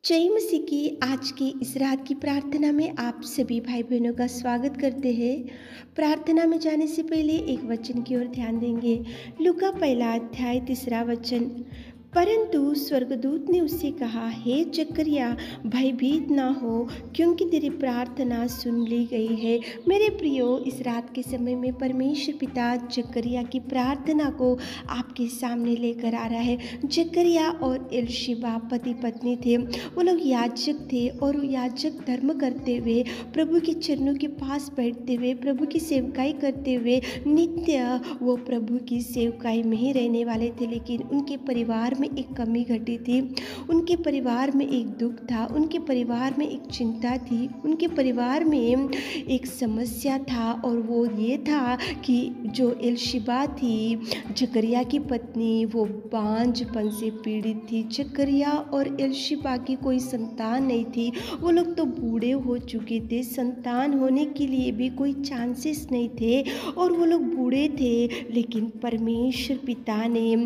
जय मसीह की आज की इस रात की प्रार्थना में आप सभी भाई बहनों का स्वागत करते हैं। प्रार्थना में जाने से पहले एक वचन की ओर ध्यान देंगे। लूका पहला अध्याय 3 वचन। परंतु स्वर्गदूत ने उससे कहा, हे जकरिया, भयभीत ना हो, क्योंकि तेरी प्रार्थना सुन ली गई है। मेरे प्रियो, इस रात के समय में परमेश्वर पिता जकरिया की प्रार्थना को आपके सामने लेकर आ रहा है। जकरिया और एलीशिबा पति पत्नी थे। वो लोग याजक थे और याजक धर्म करते हुए, प्रभु के चरणों के पास बैठते हुए, प्रभु की सेवकाई करते हुए नित्य वो प्रभु की सेवकाई में ही रहने वाले थे। लेकिन उनके परिवार में एक कमी घटी थी, उनके परिवार में एक दुख था, उनके परिवार में एक चिंता थी, उनके परिवार में एक समस्या था। और वो ये था कि जो एलीशिबा थी, जकरिया की पत्नी, वो बांझपन से पीड़ित थी। जकरिया और एलीशिबा की कोई संतान नहीं थी। वो लोग तो बूढ़े हो चुके थे, संतान होने के लिए भी कोई चांसेस नहीं थे और वो लोग बूढ़े थे। लेकिन परमेश्वर पिता ने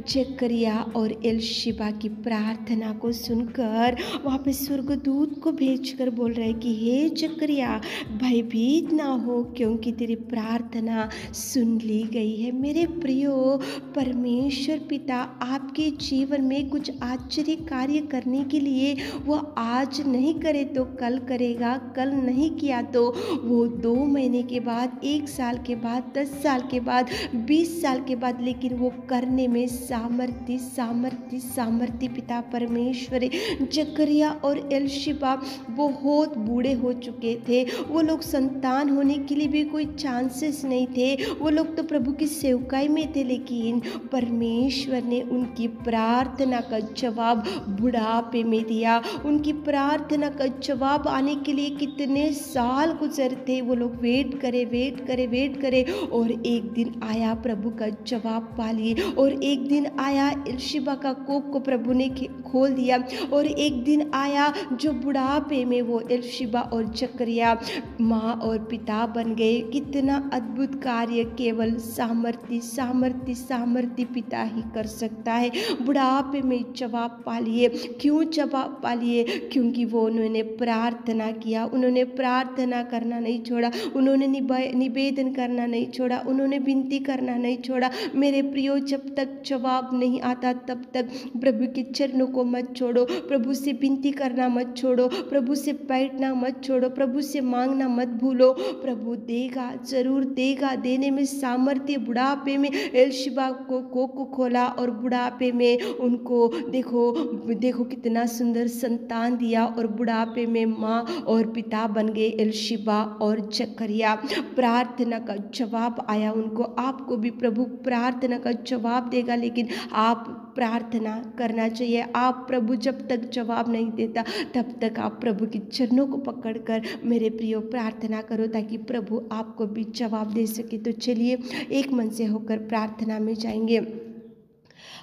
जकरिया और एलीशिबा की प्रार्थना को सुनकर वहाँ पे स्वर्गदूत को भेजकर बोल रहे कि हे जकरिया, भयभीत ना हो, क्योंकि तेरी प्रार्थना सुन ली गई है। मेरे प्रियो, परमेश्वर पिता आपके जीवन में कुछ आश्चर्य कार्य करने के लिए वो आज नहीं करे तो कल करेगा, कल नहीं किया तो वो 2 महीने के बाद, 1 साल के बाद, 10 साल के बाद, 20 साल के बाद, लेकिन वो करने में सामर्थ्य सामर्थ्य सामर्थ्य पिता परमेश्वर। जकरिया और एलीशिबा बहुत बूढ़े हो चुके थे। वो लोग संतान होने के लिए भी कोई चांसेस नहीं थे। वो लोग तो प्रभु की सेवकाई में थे। लेकिन परमेश्वर ने उनकी प्रार्थना का जवाब बुढ़ापे में दिया। उनकी प्रार्थना का जवाब आने के लिए कितने साल गुजरे थे। वो लोग वेट करे और एक दिन आया, प्रभु का जवाब पा लिए। और एक दिन आया, एलीशिबा का कोख को प्रभु ने खोल दिया। और एक दिन आया जो बुढ़ापे में वो एलीशिबा और जकरिया माँ और पिता बन गए। कितना अद्भुत कार्य केवल सामर्थ्य सामर्थ्य सामर्थ्य पिता ही कर सकता है। बुढ़ापे में जवाब पा लिए। क्यों जवाब पा लिए? क्योंकि वो उन्होंने प्रार्थना किया, उन्होंने प्रार्थना करना नहीं छोड़ा, उन्होंने निवेदन करना नहीं छोड़ा, उन्होंने विनती करना नहीं छोड़ा। मेरे प्रियो, जब तक जवाब नहीं आता तब तक प्रभु के चरणों को मत छोड़ो, प्रभु से विनती करना मत छोड़ो, प्रभु से बैठना मत छोड़ो, प्रभु से मांगना मत भूलो। प्रभु देगा, जरूर देगा। देने में सामर्थ्य। बुढ़ापे में एलीशिबा को कोख को खोला और बुढ़ापे में उनको देखो कितना सुंदर संतान दिया। और बुढ़ापे में माँ और पिता बन गए एलीशिबा और जकरिया। प्रार्थना का जवाब आया उनको। आपको भी प्रभु प्रार्थना का जवाब देगा, लेकिन आप प्रार्थना करना चाहिए। आप प्रभु जब तक जवाब नहीं देता तब तक आप प्रभु के चरणों को पकड़कर मेरे प्रियो प्रार्थना करो, ताकि प्रभु आपको भी जवाब दे सके। तो चलिए एक मन से होकर प्रार्थना में जाएंगे।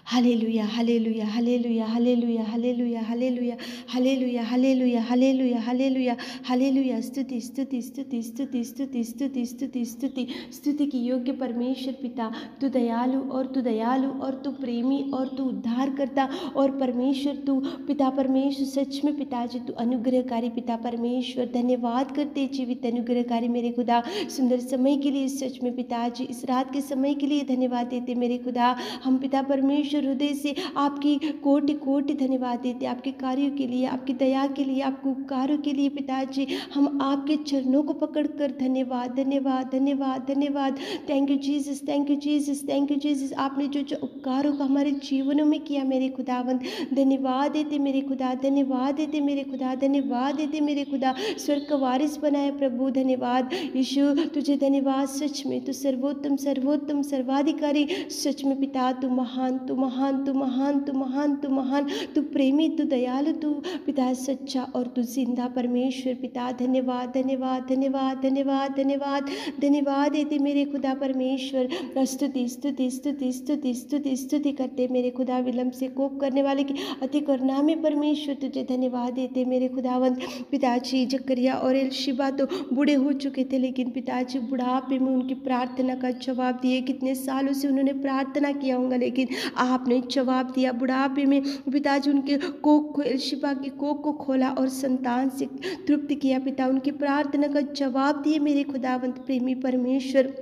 Hallelujah hallelujah hallelujah hallelujah hallelujah hallelujah hallelujah hallelujah hallelujah hallelujah hallelujah. स्तुति स्तुति स्तुति स्तुति स्तुति स्तुति स्तुति स्तुति स्तुति की योग्य परमेश्वर पिता, तू दयालु और तू प्रेमी और तू उद्धार करता और परमेश्वर तू पिता परमेश्वर सच में पिताजी तू अनुग्रहकारी पिता परमेश्वर। धन्यवाद करते जीवित अनुग्रहकारी मेरे खुदा, सुंदर समय के लिए सच में पिताजी, इस रात के समय के लिए धन्यवाद देते मेरे खुदा। हम पिता परमेश्वर हृदय से आपकी कोटि कोटि धन्यवाद देते, आपके कार्यों के लिए, आपकी दया के लिए, आपके उपकारों के लिए पिताजी। हम आपके चरणों को पकड़कर धन्यवाद धन्यवाद धन्यवाद धन्यवाद। Thank you Jesus, thank you Jesus, thank you Jesus. आपने जो जो उपकारों का हमारे जीवनों में किया मेरे खुदावंद, धन्यवाद देते मेरे खुदा, धन्यवाद देते मेरे खुदा, धन्यवाद देते मेरे खुदा। स्वर्ग का वारिस बनाया प्रभु, धन्यवाद यीशु, तुझे धन्यवाद। सच में तू सर्वोत्तम सर्वोत्तम सर्वाधिकारी, सच में पिता तू महान तू महान तू महान तू महान तू महान, तू प्रेमी तू दयालु तू पिता सच्चा और तू जिंदा परमेश्वर पिता। धन्यवाद धन्यवाद धन्यवाद धन्यवाद धन्यवाद धन्यवाद देते मेरे खुदा परमेश्वर। स्तुति स्तुति स्तुति स्तुति स्तुति स्तुति करते मेरे खुदा। विलंब से कोप करने वाले की अति करुणा में परमेश्वर तुझे धन्यवाद देते मेरे खुदावंत। पिताजी जकरिया और एलीशिबा तो बूढ़े हो चुके थे, लेकिन पिताजी बुढ़ापे में उनकी प्रार्थना का जवाब दिए। कितने सालों से उन्होंने प्रार्थना किया होगा, लेकिन आपने जवाब दिया। बुढ़ापे में पिताजी उनके कोख को, एलशिबा की कोख को खोला और संतान से तृप्त किया पिता। उनकी प्रार्थना का जवाब दिए मेरे खुदावंत प्रेमी परमेश्वर।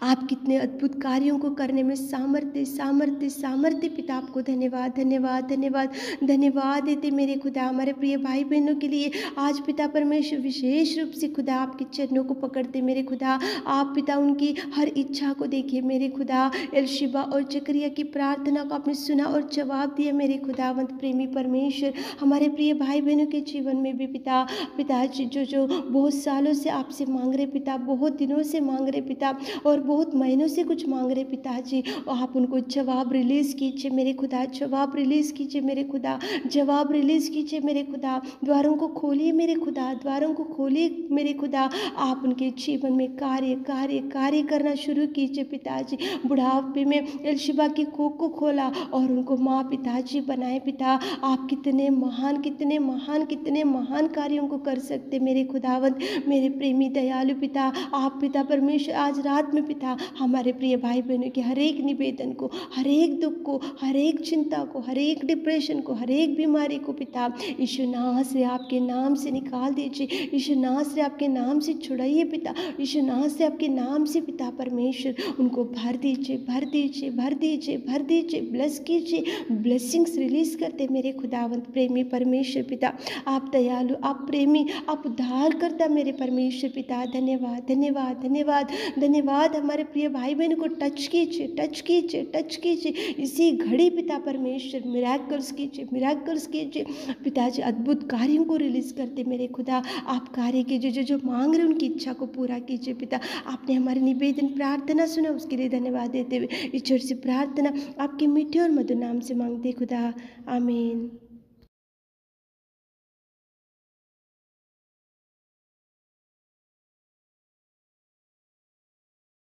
आप कितने अद्भुत कार्यों को करने में सामर्थ्य सामर्थ्य सामर्थ्य पिता, आपको धन्यवाद धन्यवाद धन्यवाद धन्यवाद देते मेरे खुदा। हमारे प्रिय भाई बहनों के लिए आज पिता परमेश्वर विशेष रूप से खुदा आपके चरणों को पकड़ते मेरे खुदा। आप पिता उनकी हर इच्छा को देखिए मेरे खुदा। एलशिबा और जकरिया की प्रार्थना को आपने सुना और जवाब दिया मेरे खुदावंत प्रेमी परमेश्वर। हमारे प्रिय भाई बहनों के जीवन में भी पिताजी जो बहुत सालों से आपसे मांग रहे पिता, बहुत दिनों से मांग रहे पिता, और बहुत महीनों से कुछ मांग रहे पिताजी, आप उनको जवाब रिलीज़ कीजिए मेरे खुदा। जवाब रिलीज़ कीजिए मेरे खुदा। जवाब रिलीज़ कीजिए मेरे खुदा। द्वारों को खोलिए मेरे खुदा। द्वारों को खोलिए मेरे खुदा। आप उनके जीवन में कार्य कार्य कार्य करना शुरू कीजिए पिताजी। बुढ़ापे में एलशिबा की कोख को खोला और उनको माँ पिताजी बनाए पिता। आप कितने महान कितने महान कितने महान कार्यों को कर सकते मेरे खुदावंत, मेरे प्रेमी दयालु पिता। आप पिता परमेश्वर आज रात में पिता हमारे प्रिय भाई बहनों के हर एक निवेदन को, हर एक दुख को, हर एक चिंता को, हर एक डिप्रेशन को, हर एक बीमारी को पिता यीशु नाम से आपके नाम से निकाल दीजिए। यीशु नाम से आपके नाम से छुड़ाइए पिता। यीशु नाम से आपके नाम से पिता परमेश्वर उनको भर दीजिए भर दीजिए भर दीजिए भर दीजिए। ब्लेस कीजिए, ब्लेसिंग्स रिलीज करते मेरे खुदावंत प्रेमी परमेश्वर पिता। आप दयालु, आप प्रेमी, आप उद्धार करता मेरे परमेश्वर पिता। धन्यवाद धन्यवाद धन्यवाद धन्यवाद। हमारे प्रिय भाई बहन को टच कीजिए टच कीजिए टच कीजिए इसी घड़ी पिता परमेश्वर। मिराकल्स कीजिए मिराकल्स कीजिए पिताजी। अद्भुत कार्यों को रिलीज करते मेरे खुदा। आप कार्य कीजिए, जो जो मांग रहे उनकी इच्छा को पूरा कीजिए पिता। आपने हमारे निवेदन प्रार्थना सुना, उसके लिए धन्यवाद देते हुए ईश्वर से प्रार्थना आपके मीठे और मधुर नाम से मांगते खुदा, आमीन।